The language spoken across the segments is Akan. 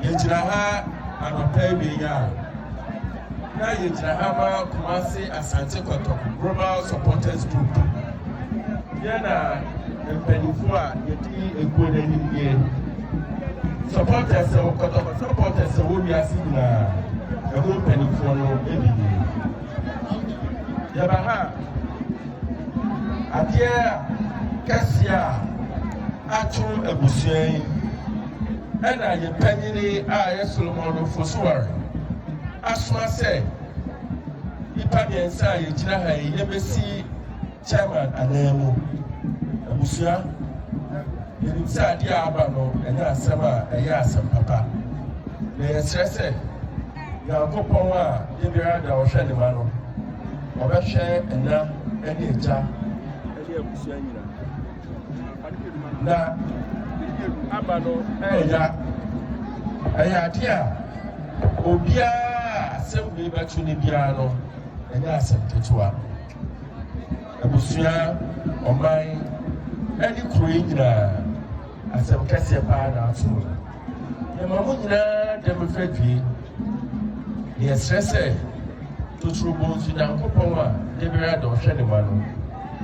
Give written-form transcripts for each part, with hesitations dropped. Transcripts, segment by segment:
Yejiraha Anapaya. Now Yejiraha Kumasi Asante Kotoko Global Supporters Group. Yana Penifua Yeti Equine supporters of Kotoko supporters who we are seeing a whole Penifua every day. Yabaha Adia Cassia Atum Ebusian. And I am penny I Solomon for Swar. As I say, Ipadi and Sai, Jinaha, Yemesi, Chairman, and Nemo, Abusia, inside Yabano, and Yasama, and Yasam Papa. They are stressed. Now, Copoa, Yabirada or Shanimano, or Bashan, and now, any jar, and Yabusia. Now, Abano, Ayatia, Obia, Assembly Batunibiano, and Asante. Abusia, or mine, any Queen, as some Cassia Pada, Yamamuna, Democracy, yes, I say, to true bones in Ancopoma, Deberad or Shanimano,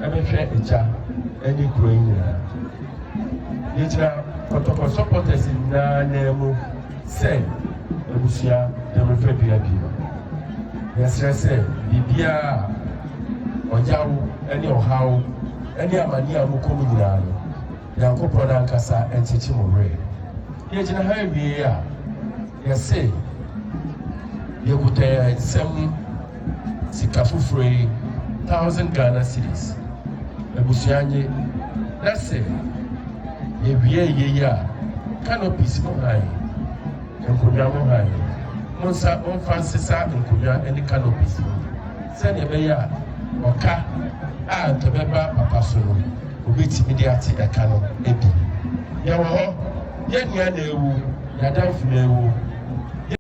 and a fair any Queen. Yejina Kotoko supporters in Nemo say Abusia Democrat Biabi. Yes, I say Bibia Ojawu, any or how, any Amania Mukominano, Yanko Podankasa and Chichimore. Yejina Highway, yes, say Yakute some Sikafu free 1,000 Ghana cedis. Abusianye, that's it. Ye canopies no high, and Kuyamo high. Monsa on Francisa and Kuya and the canopies. Send a bear or car and Tabeba Papasono, who beats immediately a cano, Eddie. Yawa, Yan Yanewu, Yadam Funewu,